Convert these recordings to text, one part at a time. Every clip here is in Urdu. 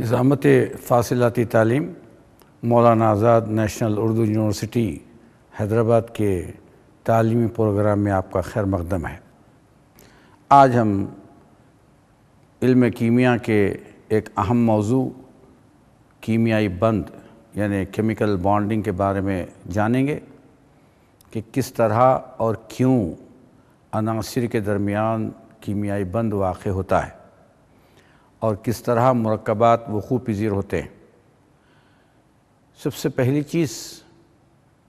نظامت فاصلاتی تعلیم مولانا آزاد نیشنل اردو یونیورسٹی حیدرآباد کے تعلیمی پروگرام میں آپ کا خیر مقدم ہے۔ آج ہم علم کیمیا کے ایک اہم موضوع کیمیائی بند یعنی کیمیکل بانڈنگ کے بارے میں جانیں گے کہ کس طرح اور کیوں عناصر کے درمیان کیمیائی بند واقع ہوتا ہے اور کس طرح مرکبات وقوع پذیر ہوتے ہیں۔ سب سے پہلی چیز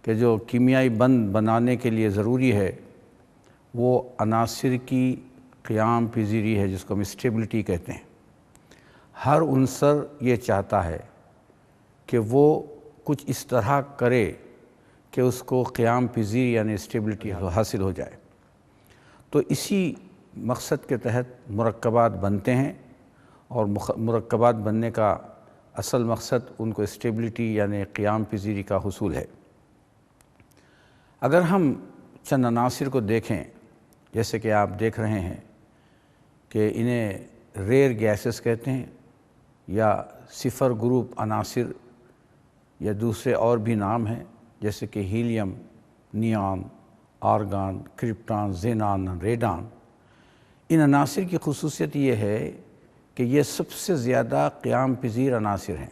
کہ جو کیمیائی بند بنانے کے لیے ضروری ہے وہ عناصر کی قیام پذیری ہے، جس کو ہم اسٹیبلٹی کہتے ہیں۔ ہر عنصر یہ چاہتا ہے کہ وہ کچھ اس طرح کرے کہ اس کو قیام پذیر یعنی اسٹیبلٹی حاصل ہو جائے۔ تو اسی مقصد کے تحت مرکبات بنتے ہیں، اور مرکبات بننے کا اصل مقصد ان کو اسٹیبلٹی یعنی قیام پذیری کا حصول ہے۔ اگر ہم چند عناصر کو دیکھیں، جیسے کہ آپ دیکھ رہے ہیں کہ انہیں ریئر گیسز کہتے ہیں یا صفر گروپ عناصر یا دوسرے اور بھی نام ہیں، جیسے کہ ہیلیم، نیان، آرگان، کرپٹان، زینان، ریڈان۔ ان عناصر کی خصوصیت یہ ہے کہ یہ سب سے زیادہ قیام پذیر عناصر ہیں،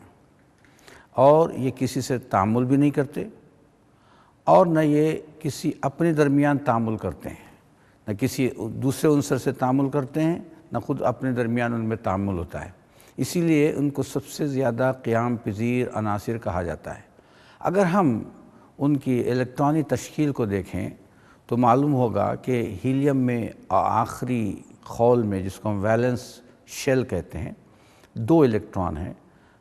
اور یہ کسی سے تعامل بھی نہیں کرتے، اور نہ یہ کسی اپنے درمیان تعامل کرتے ہیں، نہ کسی دوسرے عنصر سے تعامل کرتے ہیں، نہ خود اپنے درمیان ان میں تعامل ہوتا ہے۔ اسی لیے ان کو سب سے زیادہ قیام پذیر عناصر کہا جاتا ہے۔ اگر ہم ان کی الیکٹرانی تشکیل کو دیکھیں تو معلوم ہوگا کہ ہیلیم میں آخری خول میں، جس کو ہم ویلنس شیل کہتے ہیں، 2 الیکٹران ہیں،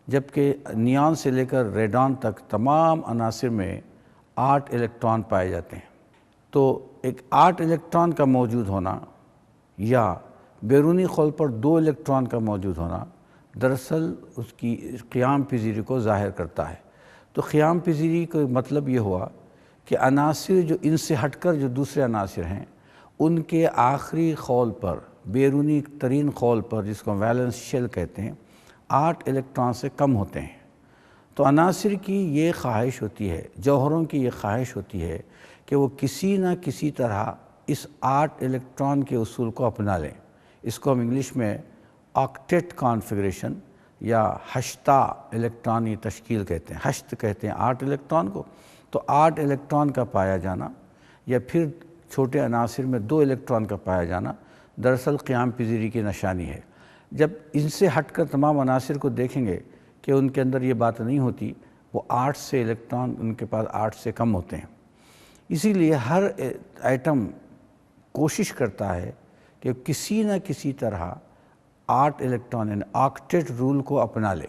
جبکہ نیان سے لے کر ریڈان تک تمام عناصر میں 8 الیکٹران پائے جاتے ہیں۔ تو ایک 8 الیکٹران کا موجود ہونا یا بیرونی خول پر 2 الیکٹران کا موجود ہونا دراصل اس کی قیام پذیری کو ظاہر کرتا ہے۔ تو قیام پذیری کا مطلب یہ ہوا کہ عناصر جو ان سے ہٹ کر جو دوسرے عناصر ہیں، ان کے آخری خول پر، بیرونی ترین خول پر، جس کو ویلنس شیل کہتے ہیں، 8 الیکٹران سے کم ہوتے ہیں۔ تو عناصر کی یہ خواہش ہوتی ہے، جوہروں کی یہ خواہش ہوتی ہے کہ وہ کسی نہ کسی طرح اس 8 الیکٹران کے اصول کو اپنا لیں۔ اس کو ہم انگلش میں آکٹیٹ کانفیگریشن یا ہشتہ الیکٹرانی تشکیل کہتے ہیں۔ ہشت کہتے ہیں 8 الیکٹران کو۔ تو 8 الیکٹران کا پایا جانا یا پھر چھوٹے عناصر میں 2 الیکٹران کا پایا جانا دراصل قیام پذیری کی نشانی ہے۔ جب ان سے ہٹ کر تمام عناصر کو دیکھیں گے کہ ان کے اندر یہ بات نہیں ہوتی، وہ 8 سے الیکٹران ان کے پاس 8 سے کم ہوتے ہیں۔ اسی لیے ہر ایٹم کوشش کرتا ہے کہ کسی نہ کسی طرح 8 الیکٹران یعنی آکٹیٹ رول کو اپنا لے۔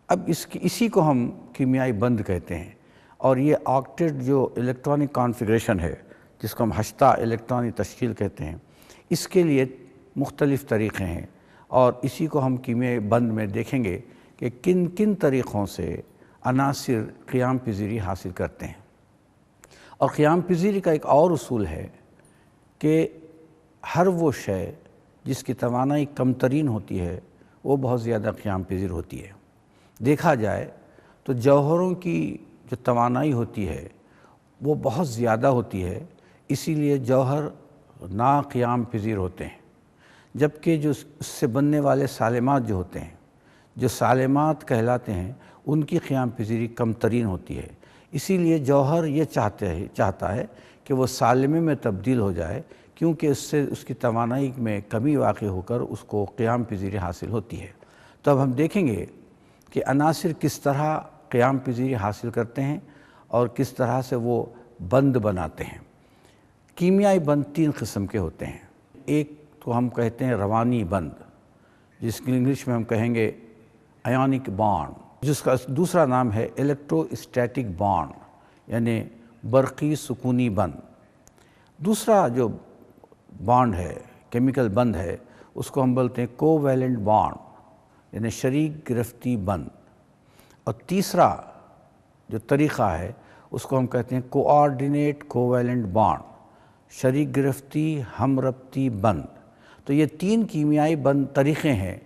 اب اسی کو ہم کیمیائی بند کہتے ہیں، اور یہ آکٹیٹ جو الیکٹرانک کانفیگریشن ہے، جس کو ہم ہشتہ الیکٹرانی تشکیل کہتے ہیں، اس کے لیے مختلف طریقے ہیں، اور اسی کو ہم کیمیائی بند میں دیکھیں گے کہ کن کن طریقوں سے عناصر قیام پذیری حاصل کرتے ہیں۔ اور قیام پذیری کا ایک اور اصول ہے کہ ہر وہ شے جس کی توانائی کم ترین ہوتی ہے وہ بہت زیادہ قیام پذیر ہوتی ہے۔ دیکھا جائے تو جوہروں کی جو توانائی ہوتی ہے وہ بہت زیادہ ہوتی ہے، اسی لیے جوہر ناقیام پذیر ہوتے ہیں، جبکہ جو اس سے بننے والے سالمات جو ہوتے ہیں، جو سالمات کہلاتے ہیں، ان کی قیام پذیری کم ترین ہوتی ہے۔ اسی لیے جوہر یہ چاہتا ہے کہ وہ سالمے میں تبدیل ہو جائے، کیونکہ اس سے اس کی توانائی میں کمی واقع ہو کر اس کو قیام پذیری حاصل ہوتی ہے۔ تو اب ہم دیکھیں گے کہ عناصر کس طرح قیام پذیری حاصل کرتے ہیں اور کس طرح سے وہ بند بناتے ہیں۔ کیمیائی بند 3 قسم کے ہوتے ہیں۔ ایک تو ہم کہتے ہیں روانی بند، جس کی انگلش میں ہم کہیں گے آیونک بانڈ، جس کا دوسرا نام ہے الیکٹرو اسٹیٹک بانڈ یعنی برقی سکونی بند۔ دوسرا جو بانڈ ہے، کیمیکل بند ہے، اس کو ہم بولتے ہیں کوویلنٹ بانڈ یعنی شریک گرفتی بند۔ اور تیسرا جو طریقہ ہے اس کو ہم کہتے ہیں کوآرڈینیٹ کوویلنٹ بانڈ، شریک گرفتی ہم ربطی بند۔ تو یہ 3 کیمیائی بند طریقے ہیں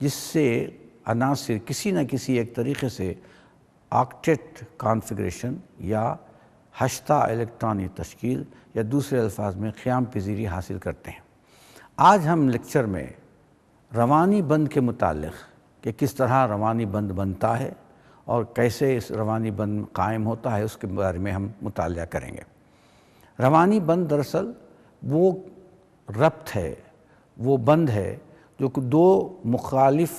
جس سے عناصر کسی نہ کسی ایک طریقے سے آکٹیٹ کانفیگریشن یا ہشتہ الیکٹرانی تشکیل یا دوسرے الفاظ میں قیام پذیری حاصل کرتے ہیں۔ آج ہم لیکچر میں روانی بند کے متعلق کہ کس طرح روانی بند بنتا ہے اور کیسے اس روانی بند قائم ہوتا ہے اس کے بارے میں ہم مطالعہ کریں گے۔ روانی بند دراصل وہ ربط ہے، وہ بند ہے جو کہ دو مخالف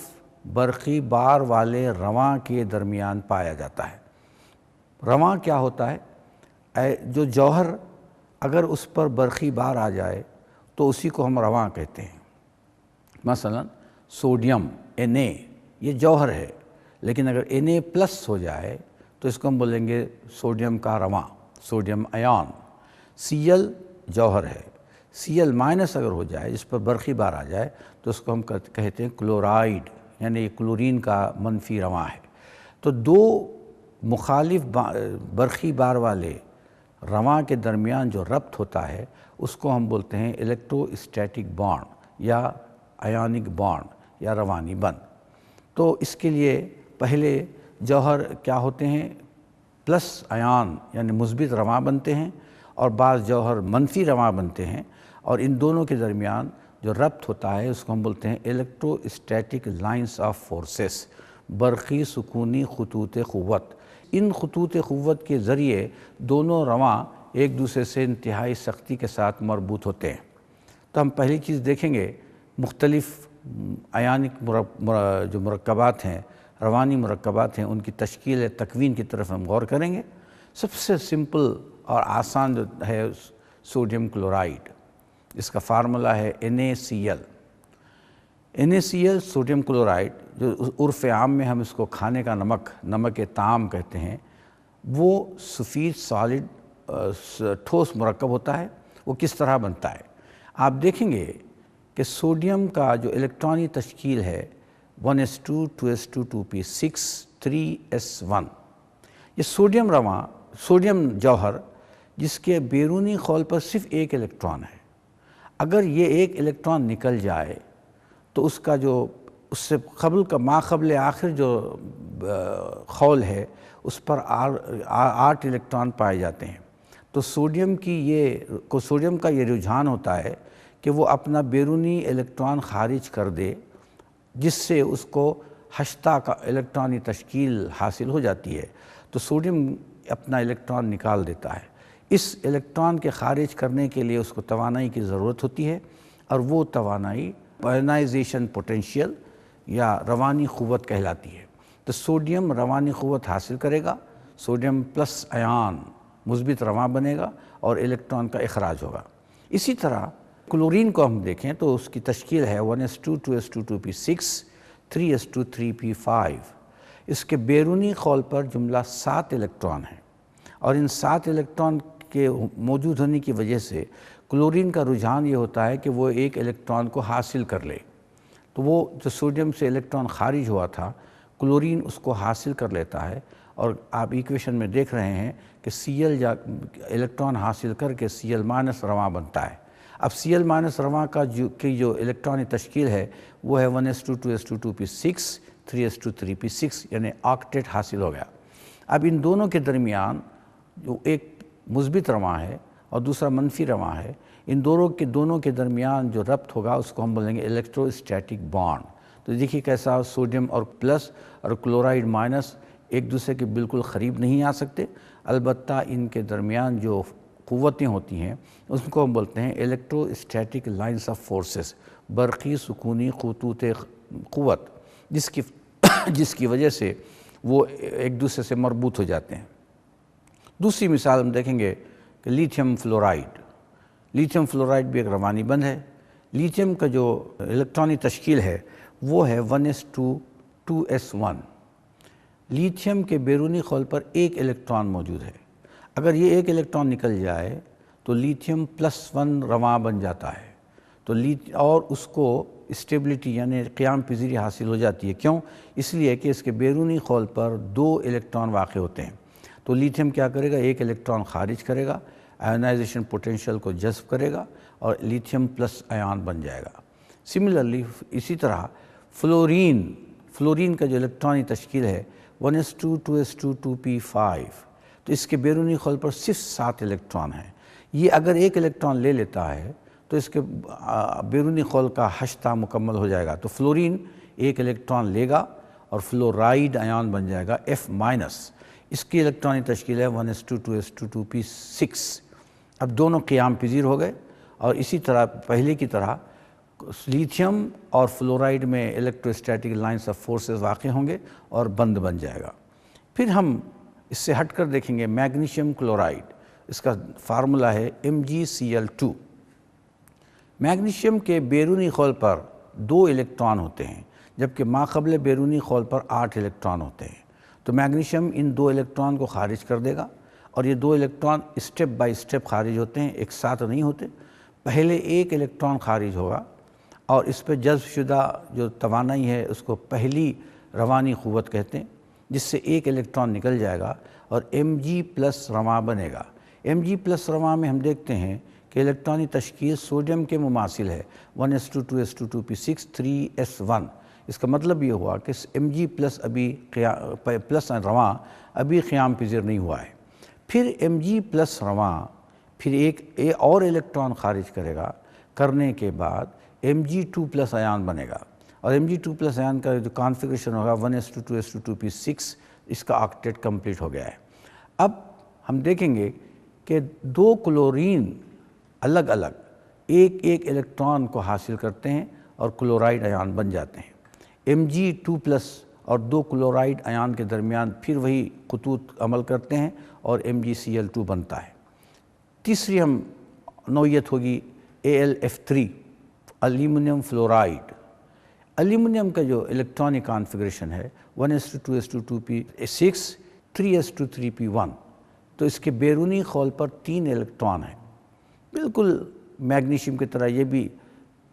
برقی بار والے رواں کے درمیان پایا جاتا ہے۔ رواں کیا ہوتا ہے؟ جو جوہر اگر اس پر برقی بار آ جائے تو اسی کو ہم رواں کہتے ہیں۔ مثلا سوڈیم Na یہ جوہر ہے، لیکن اگر Na پلس ہو جائے تو اس کو ہم بولیں گے سوڈیم کا رواں، سوڈیم ایون۔ Cl جوہر ہے، Cl مائنس اگر ہو جائے جس پر برقی بار آ جائے تو اس کو ہم کہتے ہیں کلورائڈ، یعنی کلورین کا منفی رواں ہے۔ تو دو مخالف برقی بار والے رواں کے درمیان جو ربط ہوتا ہے اس کو ہم بولتے ہیں الیکٹرو اسٹیٹک بانڈ یا ایونک بانڈ یا روانی بند۔ تو اس کے لیے پہلے جوہر کیا ہوتے ہیں؟ پلس ایون یعنی مثبت رواں بنتے ہیں، اور بعض جوہر منفی رواں بنتے ہیں، اور ان دونوں کے درمیان جو ربط ہوتا ہے اس کو ہم بولتے ہیں electro static lines of forces, برقی سکونی خطوط قوت۔ ان خطوط قوت کے ذریعے دونوں رواں ایک دوسرے سے انتہائی سختی کے ساتھ مربوط ہوتے ہیں۔ تو ہم پہلی چیز دیکھیں گے، مختلف ایونک جو مرکبات ہیں، روانی مرکبات ہیں، ان کی تشکیل تکوین کی طرف ہم غور کریں گے۔ سب سے سمپل اور آسان جو ہے سوڈیم کلورائڈ، اس کا فارمولہ ہے NaCl۔ NaCl سوڈیم کلورائڈ، جو عرف عام میں ہم اس کو کھانے کا نمک طعام کہتے ہیں، وہ سفید سالڈ ٹھوس مرکب ہوتا ہے۔ وہ کس طرح بنتا ہے؟ آپ دیکھیں گے کہ سوڈیم کا جو الیکٹرانی تشکیل ہے 1s2 2s2 2p6 3s1، یہ سوڈیم رواں، سوڈیم جوہر جس کے بیرونی خول پر صرف ایک الیکٹران ہے، اگر یہ ایک الیکٹران نکل جائے تو اس کا جو اس سے قبل کا ماقبل آخر جو خول ہے اس پر 8 الیکٹران پائے جاتے ہیں۔ تو سوڈیم کا یہ رجحان ہوتا ہے کہ وہ اپنا بیرونی الیکٹران خارج کر دے، جس سے اس کو ہشتہ کا الیکٹرانی تشکیل حاصل ہو جاتی ہے۔ تو سوڈیم اپنا الیکٹران نکال دیتا ہے۔ اس الیکٹران کے خارج کرنے کے لیے اس کو توانائی کی ضرورت ہوتی ہے، اور وہ توانائی آئونائزیشن پوٹینشیل یا روانی قوت کہلاتی ہے۔ تو سوڈیم روانی قوت حاصل کرے گا، سوڈیم پلس ایون مثبت رواں بنے گا اور الیکٹران کا اخراج ہوگا۔ اسی طرح کلورین کو ہم دیکھیں تو اس کی تشکیل ہے 1s2 2s2 2p6 3s2 3p5۔ اس کے بیرونی خول پر جملہ 7 الیکٹران ہیں، اور ان 7 الیکٹران کے موجود ہونے کی وجہ سے کلورین کا رجحان یہ ہوتا ہے کہ وہ ایک الیکٹران کو حاصل کر لے۔ تو وہ جو سوڈیم سے الیکٹران خارج ہوا تھا، کلورین اس کو حاصل کر لیتا ہے، اور آپ ایکویشن میں دیکھ رہے ہیں کہ Cl الیکٹران حاصل کر کے Cl مائنس رواں بنتا ہے۔ اب Cl مائنس رواں کی جو الیکٹرانی تشکیل ہے وہ ہے 1s2 2s2 2p6 3s2 3p6، یعنی آکٹیٹ حاصل ہو گیا۔ اب ان دونوں کے درمیان جو ایک مثبت رواں ہے اور دوسرا منفی رواں ہے، ان دونوں کے درمیان جو ربط ہوگا اس کو ہم بولیں گے الیکٹرو اسٹیٹک بانڈ۔ تو دیکھیے کیسا سوڈیم اور پلس اور کلورائڈ مائنس ایک دوسرے کے بالکل قریب نہیں آ سکتے، البتہ ان کے درمیان جو قوتیں ہوتی ہیں اس کو ہم بولتے ہیں electro static lines of forces, برقی سکونی خطوط قوت، جس کی وجہ سے وہ ایک دوسرے سے مربوط ہو جاتے ہیں۔ دوسری مثال ہم دیکھیں گے کہ لیتھیم فلورائڈ۔ لیتھیم فلورائڈ بھی ایک روانی بند ہے۔ لیتھیم کا جو الیکٹرانی تشکیل ہے وہ ہے 1s2 2s1۔ لیتھیم کے بیرونی خول پر ایک الیکٹران موجود ہے، اگر یہ ایک الیکٹران نکل جائے تو لیتھیم +1 رواں بن جاتا ہے، تو اور اس کو اسٹیبلٹی یعنی قیام پذیری حاصل ہو جاتی ہے۔ کیوں؟ اس لیے کہ اس کے بیرونی خول پر 2 الیکٹران واقع ہوتے ہیں۔ تو لیتھیم کیا کرے گا؟ ایک الیکٹران خارج کرے گا، آئونائزیشن پوٹینشیل کو جذب کرے گا اور لیتھیم پلس ایون بن جائے گا۔ سملرلی اسی طرح فلورین کا جو الیکٹرانی تشکیل ہے 1s2 2s2 2p5، تو اس کے بیرونی خول پر صرف 7 الیکٹران ہیں۔ یہ اگر ایک الیکٹران لے لیتا ہے تو اس کے بیرونی خول کا ہشتہ مکمل ہو جائے گا، تو فلورین ایک الیکٹران لے گا اور فلورائڈ آیان بن جائے گا F-۔ اس کی الیکٹرانی تشکیل ہے 1s2 2s2 2p6۔ اب دونوں قیام پذیر ہو گئے، اور اسی طرح پہلے کی طرح لیتھیم اور فلورائڈ میں الیکٹروسٹیٹک لائنس آف فورسز واقع ہوں گے اور بند بن جائے گا۔ پھر ہم اس سے ہٹ کر دیکھیں گے میگنیشیم کلورائڈ، اس کا فارمولہ ہے MgCl2۔ میگنیشیم کے بیرونی خول پر 2 الیکٹران ہوتے ہیں، جبکہ ماقبل بیرونی خول پر 8 الیکٹران ہوتے ہیں، تو میگنیشیم ان 2 الیکٹران کو خارج کر دے گا، اور یہ 2 الیکٹران اسٹیپ بائی اسٹیپ خارج ہوتے ہیں، ایک ساتھ نہیں ہوتے۔ پہلے ایک الیکٹران خارج ہوگا اور اس پہ جذب شدہ جو توانائی ہے اس کو پہلی روانی قوت کہتے ہیں، جس سے ایک الیکٹران نکل جائے گا اور Mg+ رواں بنے گا۔ Mg+ رواں میں ہم دیکھتے ہیں کہ الیکٹرانی تشکیل سوڈیم کے مماثل ہے 1s2 2s2 2p6 3s1۔ اس کا مطلب یہ ہوا کہ Mg+ ابھی پلس رواں ابھی قیام پذیر نہیں ہوا ہے۔ پھر Mg+ رواں پھر ایک اور الیکٹران خارج کرے گا، کرنے کے بعد Mg2+ آیان بنے گا، اور Mg2+ آیان کا جو کانفیگریشن ہوگا 1s2 2s2 2p6، اس کا آکٹیٹ کمپلیٹ ہو گیا ہے۔ اب ہم دیکھیں گے کہ 2 کلورین الگ الگ ایک الیکٹران کو حاصل کرتے ہیں اور کلورائڈ آیان بن جاتے ہیں۔ Mg2+ اور 2 کلورائڈ آیان کے درمیان پھر وہی خطوط عمل کرتے ہیں اور MgCl2 بنتا ہے۔ تیسری ہم نوعیت ہوگی AlF3، ایلومینیم فلورائڈ۔ ایلومینیم کا جو الیکٹرانی کانفیگریشن ہے 1s2 2s2 2p6 3s2 3p1، تو اس کے بیرونی خول پر 3 الیکٹران ہیں، بالکل میگنیشیم کی طرح یہ بھی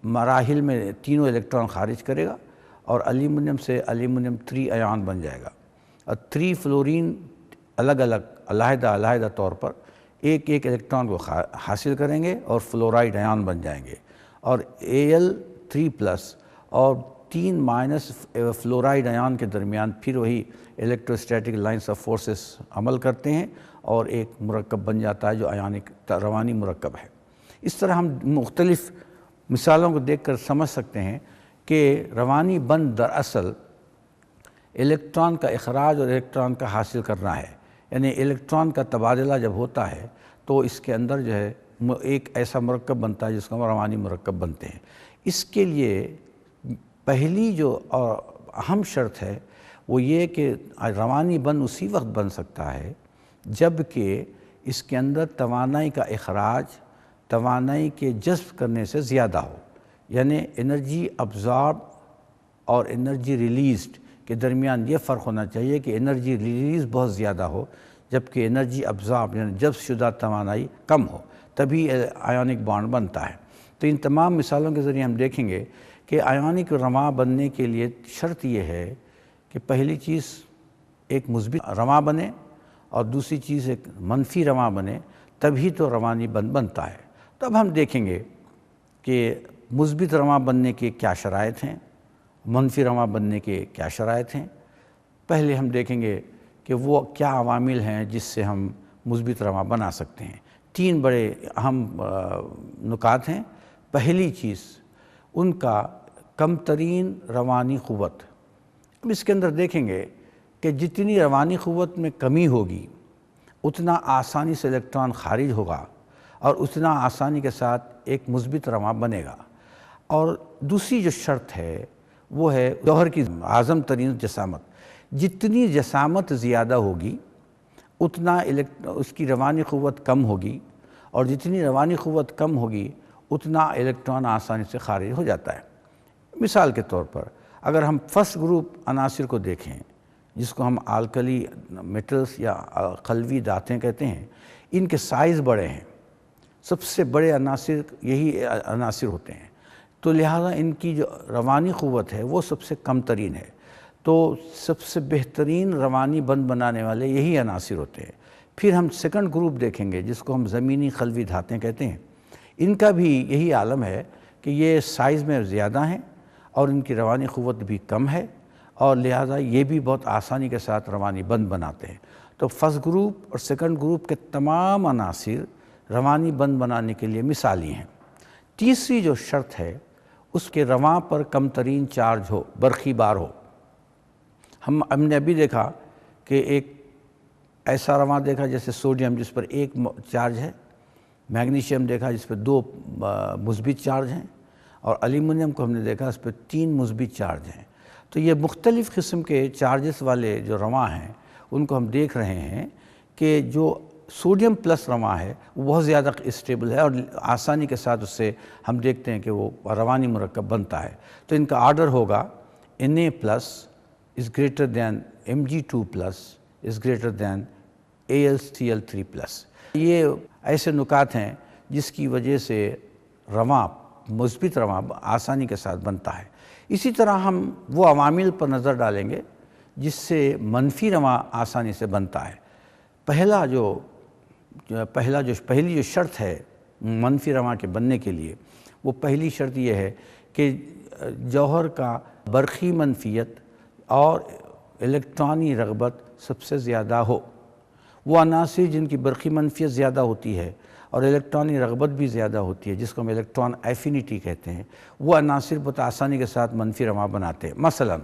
مراحل میں تینوں الیکٹران خارج کرے گا اور ایلومینیم سے ایلومینیم 3 آیان بن جائے گا، اور 3 فلورین الگ الگ علیحدہ طور پر ایک الیکٹران کو حاصل کریں گے اور فلورائڈ آیان بن جائیں گے، اور Al3+ اور 3- فلورائڈ آیان کے درمیان پھر وہی الیکٹروسٹیٹک لائنس آف فورسز عمل کرتے ہیں اور ایک مرکب بن جاتا ہے جو آیونک روانی مرکب ہے۔ اس طرح ہم مختلف مثالوں کو دیکھ کر سمجھ سکتے ہیں کہ روانی بند دراصل الیکٹران کا اخراج اور الیکٹران کا حاصل کرنا ہے، یعنی الیکٹران کا تبادلہ جب ہوتا ہے تو اس کے اندر جو ہے ایک ایسا مرکب بنتا ہے جس کو ہم روانی مرکب بنتے ہیں۔ اس کے لیے پہلی جو اہم شرط ہے وہ یہ کہ روانی بند اسی وقت بن سکتا ہے جب کہ اس کے اندر توانائی کا اخراج توانائی کے جذب کرنے سے زیادہ ہو، یعنی انرجی ابزارب اور انرجی ریلیزڈ کے درمیان یہ فرق ہونا چاہیے کہ انرجی ریلیز بہت زیادہ ہو جبکہ انرجی ابزارب یعنی جذب شدہ توانائی کم ہو، تبھی آیونک بانڈ بنتا ہے۔ تو ان تمام مثالوں کے ذریعے ہم دیکھیں گے کہ آیونک رواں بننے کے لیے شرط یہ ہے کہ پہلی چیز ایک مثبت رواں بنے اور دوسری چیز ایک منفی رواں بنے، تبھی تو روانی بند بنتا ہے۔ تو اب ہم دیکھیں گے کہ مثبت رواں بننے کے کیا شرائط ہیں، منفی رواں بننے کے کیا شرائط ہیں۔ پہلے ہم دیکھیں گے کہ وہ کیا عوامل ہیں جس سے ہم مثبت رواں بنا سکتے ہیں۔ 3 بڑے اہم نکات ہیں۔ پہلی چیز ان کا کم ترین روانی قوت۔ اب اس کے اندر دیکھیں گے کہ جتنی روانی قوت میں کمی ہوگی اتنا آسانی سے الیکٹران خارج ہوگا اور اتنا آسانی کے ساتھ ایک مثبت رواں بنے گا۔ اور دوسری جو شرط ہے وہ ہے جوہر کی اعظم ترین جسامت۔ جتنی جسامت زیادہ ہوگی اتنا اس کی روانی قوت کم ہوگی، اور جتنی روانی قوت کم ہوگی اتنا الیکٹران آسانی سے خارج ہو جاتا ہے۔ مثال کے طور پر اگر ہم فرسٹ گروپ عناصر کو دیکھیں جس کو ہم آلکلی میٹلز یا قلوی دھاتیں کہتے ہیں، ان کے سائز بڑے ہیں، سب سے بڑے عناصر یہی عناصر ہوتے ہیں، تو لہٰذا ان کی جو روانی قوت ہے وہ سب سے کم ترین ہے، تو سب سے بہترین روانی بند بنانے والے یہی عناصر ہوتے ہیں۔ پھر ہم سیکنڈ گروپ دیکھیں گے جس کو ہم زمینی قلوی دھاتیں کہتے ہیں، ان کا بھی یہی عالم ہے کہ یہ سائز میں زیادہ ہیں اور ان کی روانی قوت بھی کم ہے، اور لہٰذا یہ بھی بہت آسانی کے ساتھ روانی بند بناتے ہیں۔ تو فرسٹ گروپ اور سیکنڈ گروپ کے تمام عناصر روانی بند بنانے کے لیے مثالی ہیں۔ تیسری جو شرط ہے اس کے رواں پر کم ترین چارج ہو، برقی بار ہو۔ ہم نے ابھی دیکھا کہ ایک ایسا رواں دیکھا جیسے سوڈیم جس پر ایک چارج ہے، میگنیشیم دیکھا جس پر 2 مثبت چارج ہیں، اور ایلومینیم کو ہم نے دیکھا اس پر 3 مثبت چارج ہیں۔ تو یہ مختلف قسم کے چارجز والے جو رواں ہیں ان کو ہم دیکھ رہے ہیں کہ جو سوڈیم پلس رواں ہے وہ بہت زیادہ اسٹیبل ہے، اور آسانی کے ساتھ اس سے ہم دیکھتے ہیں کہ وہ روانی مرکب بنتا ہے۔ تو ان کا آرڈر ہوگا Na plus is greater than Mg2 plus is greater than AlCl3 plus. یہ ایسے نکات ہیں جس کی وجہ سے رواں، مثبت رواں آسانی کے ساتھ بنتا ہے۔ اسی طرح ہم وہ عوامل پر نظر ڈالیں گے جس سے منفی رواں آسانی سے بنتا ہے۔ پہلی جو شرط ہے منفی رواں کے بننے کے لیے، وہ پہلی شرط یہ ہے کہ جوہر کا برقی منفیت اور الیکٹرانی رغبت سب سے زیادہ ہو۔ وہ عناصر جن کی برقی منفیت زیادہ ہوتی ہے اور الیکٹرانی رغبت بھی زیادہ ہوتی ہے، جس کو ہم الیکٹران ایفینٹی کہتے ہیں، وہ عناصر بہت آسانی کے ساتھ منفی رواں بناتے ہیں۔ مثلا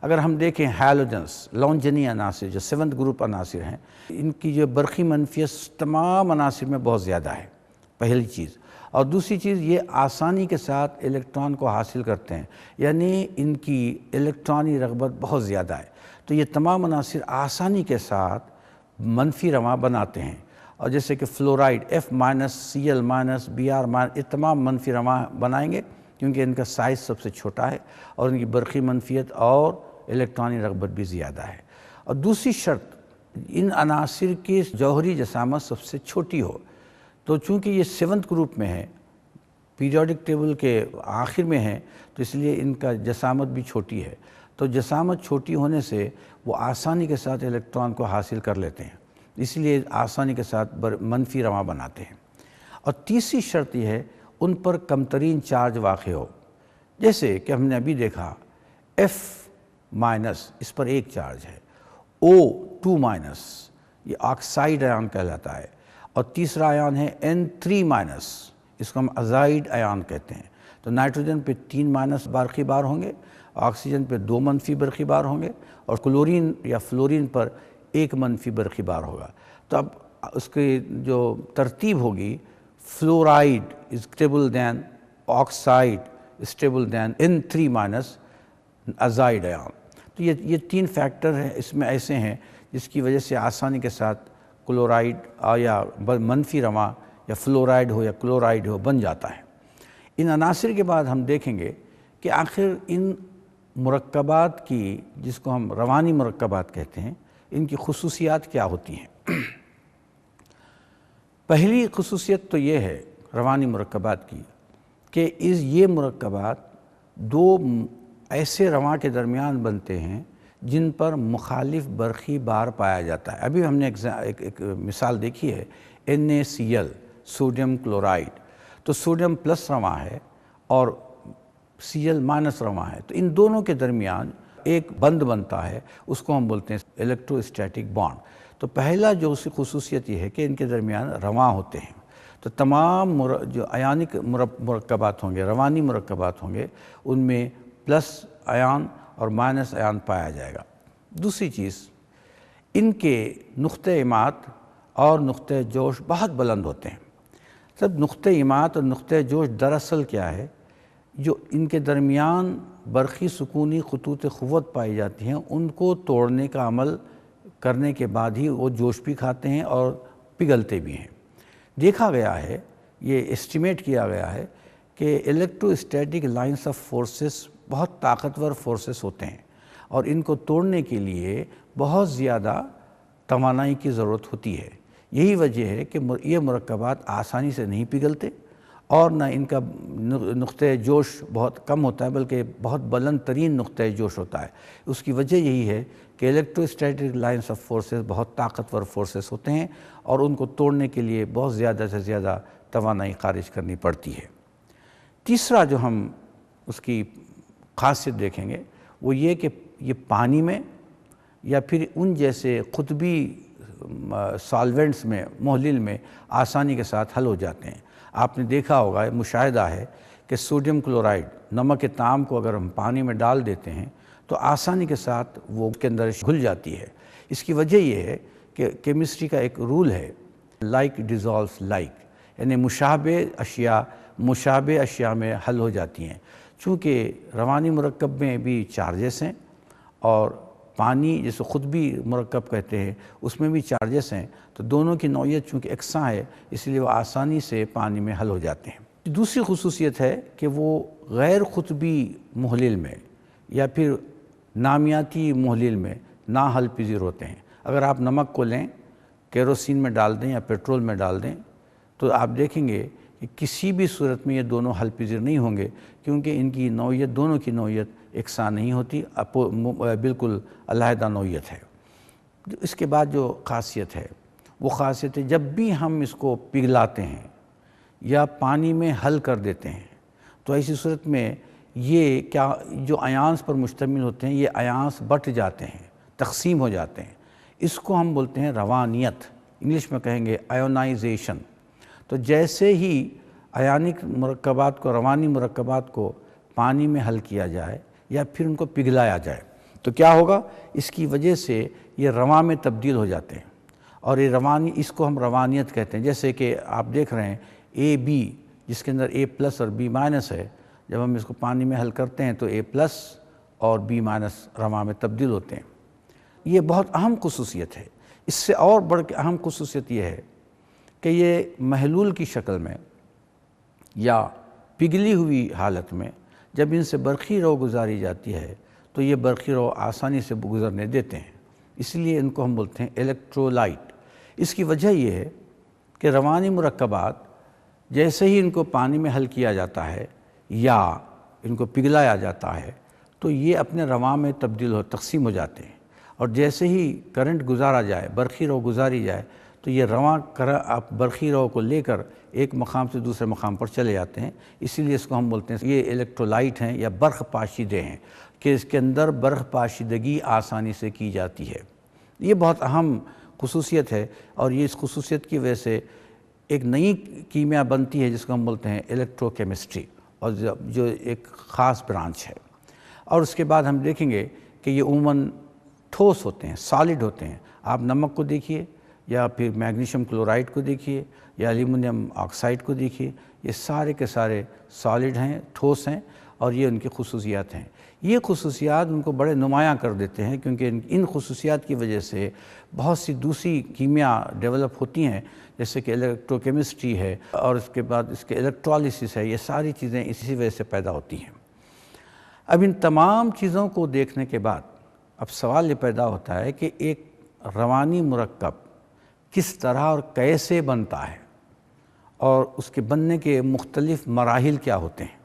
اگر ہم دیکھیں ہیلوجنس، لونجنی عناصر جو 7th گروپ عناصر ہیں، ان کی جو برقی منفیت تمام عناصر میں بہت زیادہ ہے، پہلی چیز۔ اور دوسری چیز، یہ آسانی کے ساتھ الیکٹران کو حاصل کرتے ہیں، یعنی ان کی الیکٹرانی رغبت بہت زیادہ ہے۔ تو یہ تمام عناصر آسانی کے ساتھ منفی رواں بناتے ہیں۔ اور جیسے کہ فلورائڈ F-, Cl-, Br-، یہ تمام منفی رواں بنائیں گے کیونکہ ان کا سائز سب سے چھوٹا ہے اور ان کی برقی منفیت اور الیکٹرانی رغبت بھی زیادہ ہے۔ اور دوسری شرط، ان عناصر کی جوہری جسامت سب سے چھوٹی ہو۔ تو چونکہ یہ 7th گروپ میں ہے، پیریوڈک ٹیبل کے آخر میں ہے، تو اس لیے ان کا جسامت بھی چھوٹی ہے۔ تو جسامت چھوٹی ہونے سے وہ آسانی کے ساتھ الیکٹران کو حاصل کر لیتے ہیں، اس لیے آسانی کے ساتھ منفی رواں بناتے ہیں۔ اور تیسری شرط یہ ہے ان پر کم ترین چارج واقع ہو۔ جیسے کہ ہم نے ابھی دیکھا F-، اس پر ایک چارج ہے، O2-، یہ آکسائڈ آیان کہلاتا ہے، اور تیسرا آیان ہے N3-، اس کو ہم ازائڈ آیان کہتے ہیں۔ تو نائٹروجن پہ 3- برقی بار ہوں گے، آکسیجن پہ 2 منفی برقی بار ہوں گے، اور کلورین یا فلورین پر 1 منفی برقی بار ہوگا۔ تو اب اس کی جو ترتیب ہوگی، fluoride is stable then oxide stable then N3- azide ion. تو یہ 3 فیکٹر ہیں اس میں ایسے ہیں جس کی وجہ سے آسانی کے ساتھ کلورائڈ یا منفی رواں یا فلورائڈ ہو یا کلورائڈ ہو بن جاتا ہے۔ ان عناصر کے بعد ہم دیکھیں گے کہ آخر ان مرکبات کی، جس کو ہم روانی مرکبات کہتے ہیں، ان کی خصوصیات کیا ہوتی ہیں۔ پہلی خصوصیت تو یہ ہے روانی مرکبات کی کہ یہ مرکبات 2 ایسے رواں کے درمیان بنتے ہیں جن پر مخالف برقی بار پایا جاتا ہے۔ ابھی ہم نے ایک مثال دیکھی ہے NaCl، سوڈیم کلورائڈ۔ تو سوڈیم پلس رواں ہے اور Cl- رواں ہے، تو ان دونوں کے درمیان ایک بند بنتا ہے، اس کو ہم بولتے ہیں الیکٹرو اسٹیٹک بانڈ۔ تو پہلا جو اس کی خصوصیت یہ ہے کہ ان کے درمیان رواں ہوتے ہیں۔ تو تمام جو ایانک مرکبات ہوں گے، روانی مرکبات ہوں گے، ان میں پلس ایان اور مائنس ایان پایا جائے گا۔ دوسری چیز، ان کے نقطہ امات اور نقطہ جوش بہت بلند ہوتے ہیں۔ سب نقطہ امات اور نقطہ جوش دراصل کیا ہے، جو ان کے درمیان برقی سکونی خطوط قوت پائی جاتی ہیں، ان کو توڑنے کا عمل کرنے کے بعد ہی وہ جوش بھی کھاتے ہیں اور پگھلتے بھی ہیں۔ دیکھا گیا ہے، یہ اسٹیمیٹ کیا گیا ہے کہ electro static lines of forces بہت طاقتور فورسز ہوتے ہیں، اور ان کو توڑنے کے لیے بہت زیادہ توانائی کی ضرورت ہوتی ہے۔ یہی وجہ ہے کہ یہ مرکبات آسانی سے نہیں پگھلتے، اور نہ ان کا نقطہ جوش بہت کم ہوتا ہے، بلکہ بہت بلند ترین نقطہ جوش ہوتا ہے۔ اس کی وجہ یہی ہے کہ electro static lines of forces بہت طاقتور فورسز ہوتے ہیں، اور ان کو توڑنے کے لیے بہت زیادہ سے زیادہ توانائی خارج کرنی پڑتی ہے۔ تیسرا جو ہم اس کی خاصیت دیکھیں گے وہ یہ کہ یہ پانی میں یا پھر ان جیسے قطبی سالوینٹس میں، محلل میں آسانی کے ساتھ حل ہو جاتے ہیں۔ آپ نے دیکھا ہوگا، مشاہدہ ہے کہ سوڈیم کلورائڈ نمک طعام کو اگر ہم پانی میں ڈال دیتے ہیں تو آسانی کے ساتھ وہ کے اندر گھل جاتی ہے۔ اس کی وجہ یہ ہے کہ کیمسٹری کا ایک رول ہے، لائک ڈیزالوز لائک، یعنی مشابہ اشیاء میں حل ہو جاتی ہیں۔ چونکہ روانی مرکب میں بھی چارجز ہیں اور پانی جسے خود بھی مرکب کہتے ہیں اس میں بھی چارجز ہیں، تو دونوں کی نوعیت چونکہ یکساں ہے اس لیے وہ آسانی سے پانی میں حل ہو جاتے ہیں۔ دوسری خصوصیت ہے کہ وہ غیر قطبی محلل میں یا پھر نامیاتی محلل میں نا حل پذیر ہوتے ہیں۔ اگر آپ نمک کو لیں، کیروسین میں ڈال دیں یا پیٹرول میں ڈال دیں تو آپ دیکھیں گے کہ کسی بھی صورت میں یہ دونوں حل پذیر نہیں ہوں گے، کیونکہ ان کی نوعیت، دونوں کی نوعیت یکساں نہیں ہوتی، بالکل علیحدہ نوعیت ہے۔ اس کے بعد جو خاصیت ہے وہ خاصیت ہے، جب بھی ہم اس کو پگھلاتے ہیں یا پانی میں حل کر دیتے ہیں تو ایسی صورت میں یہ جو ایانس پر مشتمل ہوتے ہیں یہ ایانس بٹ جاتے ہیں، تقسیم ہو جاتے ہیں۔ اس کو ہم بولتے ہیں روانیت، انگلش میں کہیں گے آیونائزیشن۔ تو جیسے ہی ایانک مرکبات کو، روانی مرکبات کو پانی میں حل کیا جائے یا پھر ان کو پگھلایا جائے تو کیا ہوگا؟ اس کی وجہ سے یہ رواں میں تبدیل ہو جاتے ہیں، اور یہ اس کو ہم روانیت کہتے ہیں۔ جیسے کہ آپ دیکھ رہے ہیں اے بی، جس کے اندر اے پلس اور بی مائنس ہے، جب ہم اس کو پانی میں حل کرتے ہیں تو اے پلس اور بی مائنس رواں میں تبدیل ہوتے ہیں۔ یہ بہت اہم خصوصیت ہے۔ اس سے اور بڑھ کے اہم خصوصیت یہ ہے کہ یہ محلول کی شکل میں یا پگھلی ہوئی حالت میں جب ان سے برقی رو گزاری جاتی ہے تو یہ برقی رو آسانی سے گزرنے دیتے ہیں، اس لیے ان کو ہم بولتے ہیں الیکٹرولائٹ۔ اس کی وجہ یہ ہے کہ روانی مرکبات جیسے ہی ان کو پانی میں حل کیا جاتا ہے یا ان کو پگھلایا جاتا ہے تو یہ اپنے رواں میں تقسیم ہو جاتے ہیں، اور جیسے ہی کرنٹ گزارا جائے، برقی رو گزاری جائے تو یہ رواں برقی رو کو لے کر ایک مقام سے دوسرے مقام پر چلے جاتے ہیں۔ اسی لیے اس کو ہم بولتے ہیں یہ الیکٹرولائٹ ہیں یا برق پاشیدے ہیں، کہ اس کے اندر برق پاشیدگی آسانی سے کی جاتی ہے۔ یہ بہت اہم خصوصیت ہے، اور یہ اس خصوصیت کی وجہ سے ایک نئی کیمیا بنتی ہے جس کو ہم بولتے ہیں الیکٹرو کیمسٹری، اور جو ایک خاص برانچ ہے۔ اور اس کے بعد ہم دیکھیں گے کہ یہ عموماً ٹھوس ہوتے ہیں، سالڈ ہوتے ہیں۔ آپ نمک کو دیکھیے یا پھر میگنیشیم کلورائڈ کو دیکھیے یا ایلومینیم آکسائڈ کو دیکھیے، یہ سارے کے سارے سالڈ ہیں، ٹھوس ہیں، اور یہ ان کی خصوصیات ہیں۔ یہ خصوصیات ان کو بڑے نمایاں کر دیتے ہیں، کیونکہ ان خصوصیات کی وجہ سے بہت سی دوسری کیمیا ڈیولپ ہوتی ہیں، جیسے کہ الیکٹرو کیمسٹری ہے، اور اس کے بعد اس کے الیکٹرالسس ہے۔ یہ ساری چیزیں اسی وجہ سے پیدا ہوتی ہیں۔ اب ان تمام چیزوں کو دیکھنے کے بعد اب سوال یہ پیدا ہوتا ہے کہ ایک روانی مرکب کس طرح اور کیسے بنتا ہے، اور اس کے بننے کے مختلف مراحل کیا ہوتے ہیں۔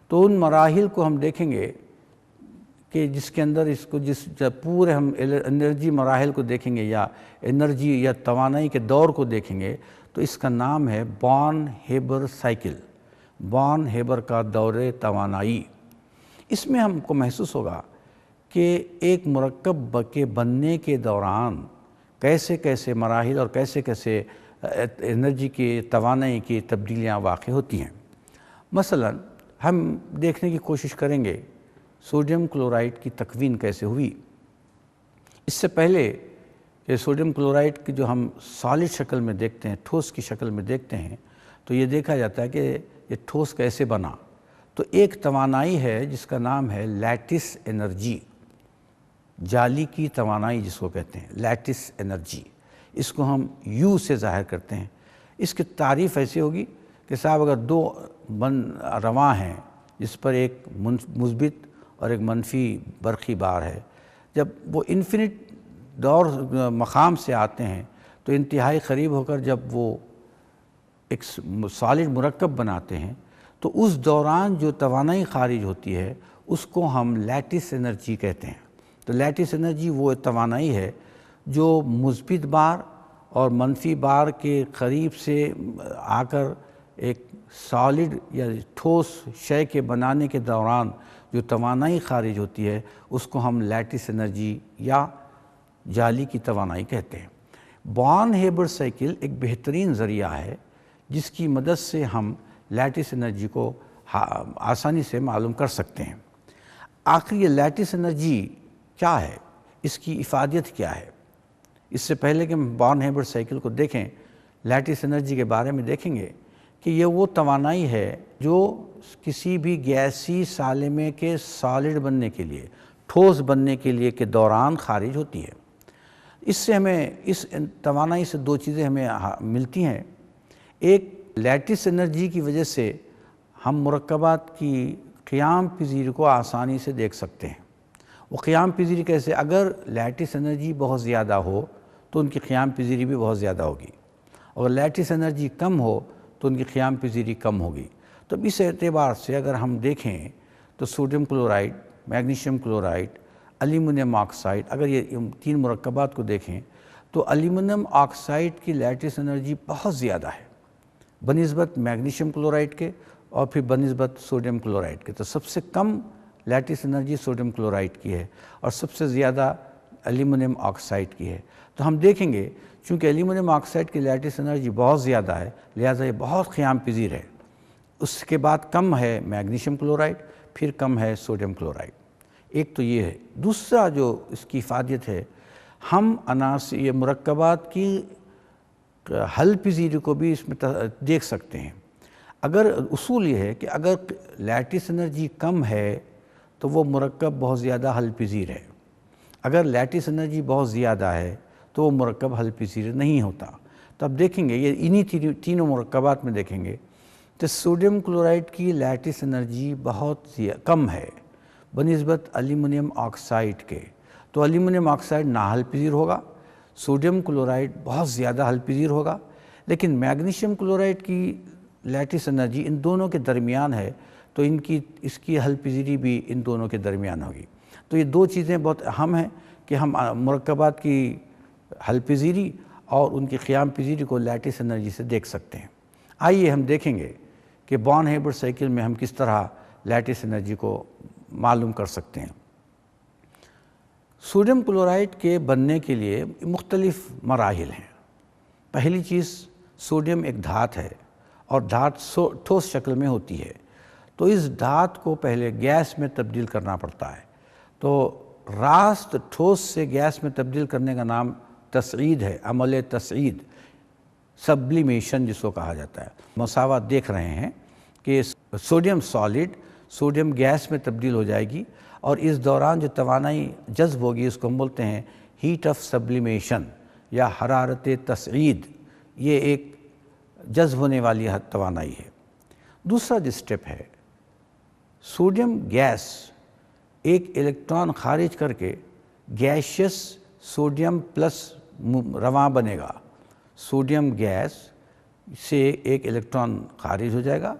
تو ان مراحل کو ہم دیکھیں گے کہ جس کے اندر جب پورے ہم انرجی مراحل کو دیکھیں گے یا انرجی یا توانائی کے دور کو دیکھیں گے تو اس کا نام ہے بارن ہیبر سائیکل، بارن ہیبر کا دور توانائی۔ اس میں ہم کو محسوس ہوگا کہ ایک مرکب کے بننے کے دوران کیسے کیسے مراحل اور کیسے کیسے انرجی کی، توانائی کی تبدیلیاں واقع ہوتی ہیں۔ مثلا ہم دیکھنے کی کوشش کریں گے سوڈیم کلورائڈ کی تکوین کیسے ہوئی۔ اس سے پہلے کہ سوڈیم کلورائڈ کی جو ہم سالڈ شکل میں دیکھتے ہیں، ٹھوس کی شکل میں دیکھتے ہیں، تو یہ دیکھا جاتا ہے کہ یہ ٹھوس کیسے بنا۔ تو ایک توانائی ہے جس کا نام ہے لیٹس انرجی، جالی کی توانائی جس کو کہتے ہیں، لیٹس انرجی۔ اس کو ہم یو سے ظاہر کرتے ہیں۔ اس کی تعریف ایسی ہوگی کہ صاحب اگر دو رواں ہیں جس پر ایک مثبت اور ایک منفی برقی بار ہے، جب وہ انفینٹ دور مقام سے آتے ہیں تو انتہائی قریب ہو کر جب وہ ایک سالڈ مرکب بناتے ہیں تو اس دوران جو توانائی خارج ہوتی ہے اس کو ہم لیٹس انرجی کہتے ہیں۔ تو لیٹس انرجی وہ توانائی ہے جو مثبت بار اور منفی بار کے قریب سے آ کر ایک سالڈ یا ٹھوس شے کے بنانے کے دوران جو توانائی خارج ہوتی ہے اس کو ہم لیٹس انرجی یا جالی کی توانائی کہتے ہیں۔ بورن ہیبرڈ سائیکل ایک بہترین ذریعہ ہے جس کی مدد سے ہم لیٹس انرجی کو آسانی سے معلوم کر سکتے ہیں۔ آخر یہ لیٹس انرجی کیا ہے، اس کی افادیت کیا ہے؟ اس سے پہلے کہ ہم بورن ہیبرڈ سائیکل کو دیکھیں، لیٹس انرجی کے بارے میں دیکھیں گے کہ یہ وہ توانائی ہے جو کسی بھی گیسی سالمے کے سالڈ بننے کے لیے، ٹھوس بننے کے لیے کے دوران خارج ہوتی ہے۔ اس سے ہمیں اس توانائی سے دو چیزیں ہمیں ملتی ہیں۔ ایک، لیٹس انرجی کی وجہ سے ہم مرکبات کی قیام پذیری کو آسانی سے دیکھ سکتے ہیں۔ وہ قیام پذیری کیسے؟ اگر لیٹس انرجی بہت زیادہ ہو تو ان کی قیام پذیری بھی بہت زیادہ ہوگی، اگر لیٹس انرجی کم ہو تو ان کی قیام پذیری کم ہوگی۔ تو اس اعتبار سے اگر ہم دیکھیں تو sodium chloride, magnesium chloride, aluminium oxide, اگر یہ تین مرکبات کو دیکھیں تو ایلومینیم آکسائڈ کی لیٹس انرجی بہت زیادہ ہے بنسبت میگنیشیم کلورائڈ کے اور پھر بنسبت سوڈیم کلورائڈ کے۔ تو سب سے کم لیٹس انرجی سوڈیم کلورائڈ کی ہے اور سب سے زیادہ ایلومینیم آکسائڈ کی ہے۔ تو ہم دیکھیں گے چونکہ ایلومینیم آکسائڈ کی لیٹس انرجی بہت زیادہ ہے لہٰذا یہ بہت قیام پذیر ہے۔ اس کے بعد کم ہے میگنیشیم کلورائڈ، پھر کم ہے سوڈیم کلورائڈ۔ ایک تو یہ ہے۔ دوسرا جو اس کی افادیت ہے، ہم عناصر یہ مرکبات کی حل پذیری کو بھی اس میں دیکھ سکتے ہیں۔ اگر اصول یہ ہے کہ اگر لیٹس انرجی کم ہے تو وہ مرکب بہت زیادہ حل پذیر ہے، اگر لیٹس انرجی بہت زیادہ ہے تو وہ مرکب حل پذیر نہیں ہوتا۔ تو اب دیکھیں گے یہ انہی تینوں مرکبات میں دیکھیں گے تو سوڈیم کلورائڈ کی لیٹس انرجی بہت کم ہے بنسبت ایلومینیم آکسائڈ کے۔ تو ایلومینیم آکسائڈ ناحل پذیر ہوگا، سوڈیم کلورائڈ بہت زیادہ حل پذیر ہوگا، لیکن میگنیشیم کلورائڈ کی لیٹس انرجی ان دونوں کے درمیان ہے تو اس کی حل پذیری بھی ان دونوں کے درمیان ہوگی۔ تو یہ دو چیزیں بہت اہم ہیں کہ ہم مرکبات کی حل پذیری اور ان کی قیام پذیری کو لیٹس انرجی سے دیکھ سکتے ہیں۔ آئیے ہم دیکھیں گے کہ بورن ہیبرڈ سائیکل میں ہم کس طرح لیٹس انرجی کو معلوم کر سکتے ہیں۔ سوڈیم کلورائڈ کے بننے کے لیے مختلف مراحل ہیں۔ پہلی چیز، سوڈیم ایک دھات ہے اور دھات ٹھوس شکل میں ہوتی ہے، تو اس دھات کو پہلے گیس میں تبدیل کرنا پڑتا ہے۔ تو راست ٹھوس سے گیس میں تبدیل کرنے کا نام تصعید ہے، عمل تصعید، سبلیمیشن جس کو کہا جاتا ہے۔ مساوات دیکھ رہے ہیں کہ سوڈیم سالڈ سوڈیم گیس میں تبدیل ہو جائے گی اور اس دوران جو توانائی جذب ہوگی اس کو ہم بولتے ہیں ہیٹ آف سبلیمیشن یا حرارت تصعید۔ یہ ایک جذب ہونے والی توانائی ہے۔ دوسرا جو اسٹیپ ہے، سوڈیم گیس ایک الیکٹران خارج کر کے گیشیس سوڈیم پلس رواں بنے گا۔ سوڈیم گیس سے ایک الیکٹران خارج ہو جائے گا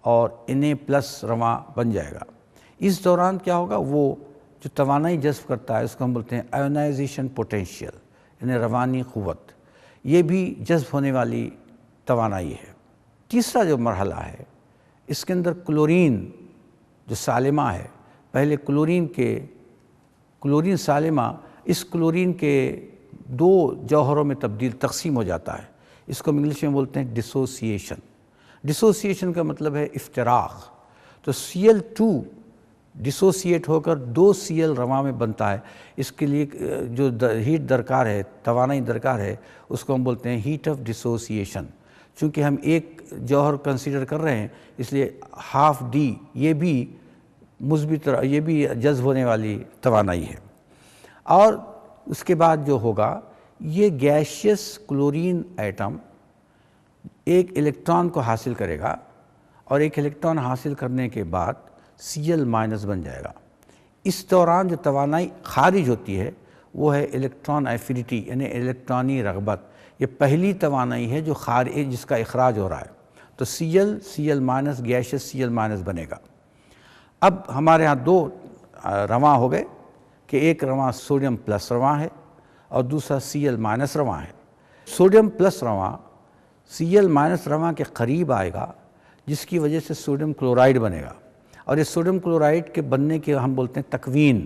اور Na پلس رواں بن جائے گا۔ اس دوران کیا ہوگا، وہ جو توانائی جذب کرتا ہے اس کو ہم بولتے ہیں آئونائزیشن پوٹینشیل، یعنی روانی قوت، یہ بھی جذب ہونے والی توانائی ہے۔ تیسرا جو مرحلہ ہے، اس کے اندر کلورین جو سالمہ ہے، پہلے کلورین سالمہ اس کلورین کے دو جوہروں میں تقسیم ہو جاتا ہے۔ اس کو انگلش میں بولتے ہیں ڈسوسییشن۔ ڈسوسییشن کا مطلب ہے افتراق۔ تو Cl2 ڈسوسییٹ ہو کر 2 Cl رواں میں بنتا ہے۔ اس کے لیے جو ہیٹ درکار ہے، توانائی درکار ہے، اس کو ہم بولتے ہیں ہیٹ آف ڈسوسییشن۔ چونکہ ہم ایک جوہر کنسیڈر کر رہے ہیں اس لیے ½ D یہ بھی مثبت، یہ بھی جذب ہونے والی توانائی ہے۔ اور اس کے بعد جو ہوگا، یہ گیشیس کلورین ایٹم ایک الیکٹران کو حاصل کرے گا اور ایک الیکٹران حاصل کرنے کے بعد Cl- بن جائے گا۔ اس دوران جو توانائی خارج ہوتی ہے وہ ہے الیکٹران ایفینٹی، یعنی الیکٹرانی رغبت۔ یہ پہلی توانائی ہے جو جس کا اخراج ہو رہا ہے۔ تو Cl- گیشیس Cl- بنے گا۔ اب ہمارے ہاں دو رواں ہو گئے کہ ایک رواں سوڈیم پلس رواں ہے اور دوسرا Cl- رواں ہے۔ سوڈیم پلس رواں Cl- رواں کے قریب آئے گا جس کی وجہ سے سوڈیم کلورائڈ بنے گا۔ اور یہ سوڈیم کلورائڈ کے بننے کے ہم بولتے ہیں تکوین.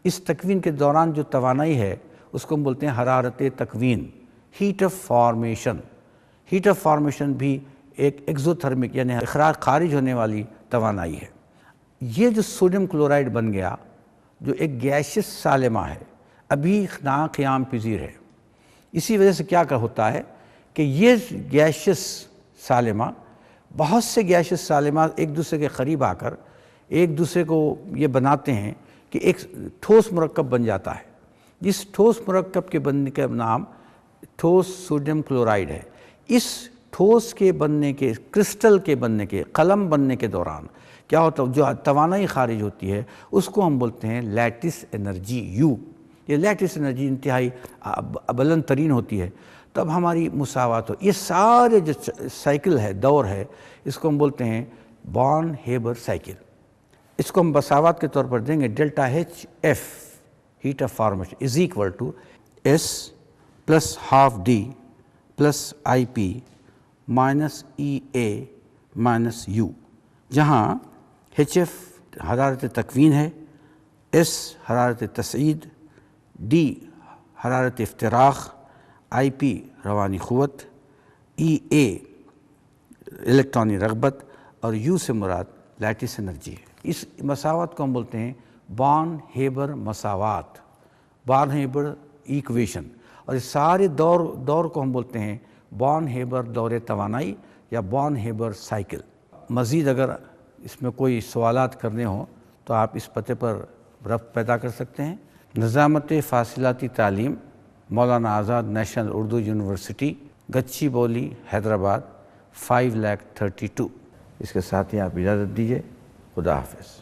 اس تکوین کے دوران جو توانائی ہے اس کو ہم بولتے ہیں حرارت تکوین، heat of formation. Heat of formation بھی ایک ایکزوتھرمک یعنی اخراج خارج ہونے والی توانائی ہے. یہ جو سوڈیم کلورائڈ بن گیا جو ایک گیشیس سالمہ ہے، ابھی ناقیام پذیر ہے. اسی وجہ سے کیا ہوتا ہے کہ یہ گیشیس سالمہ، بہت سے گیشیس سالمہ ایک دوسرے کے قریب آ کر ایک دوسرے کو یہ بناتے ہیں کہ ایک ٹھوس مرکب بن جاتا ہے. جس ٹھوس مرکب کے بننے کا نام ٹھوس سوڈیم کلورائڈ ہے. اس ٹھوس کے بننے کے، کرسٹل کے بننے کے، قلم بننے کے دوران کیا ہوتا ہے، جو توانائی خارج ہوتی ہے اس کو ہم بولتے ہیں لیٹس انرجی یو. یہ لیٹس انرجی انتہائی بلند ترین ہوتی ہے، تب ہماری مساوات ہو. یہ سارے جو سائیکل ہے، دور ہے، اس کو ہم بولتے ہیں بارن ہیبر سائیکل. اس کو ہم مساوات کے طور پر دیں گے delta H F heat of formation is equal to S plus half D plus I P minus E A minus U, جہاں ایچ ایف حرارت تکوین ہے، ایس حرارت تصعید، ڈی حرارت افتراق، آئی پی روانی قوت، ای اے الیکٹرانی رغبت اور یو سے مراد لیٹس انرجی ہے. اس مساوات کو ہم بولتے ہیں بارن ہیبر مساوات، بارن ہیبر ایکویشن. اور اس سارے دور کو ہم بولتے ہیں بارن ہیبر دور توانائی یا بارن ہیبر سائیکل. مزید اگر اس میں کوئی سوالات کرنے ہوں تو آپ اس پتے پر ربط پیدا کر سکتے ہیں. نظامت فاصلاتی تعلیم، مولانا آزاد نیشنل اردو یونیورسٹی، گچی بولی، حیدرآباد 5,32,000. اس کے ساتھ ہی آپ اجازت دیجیے. خدا حافظ.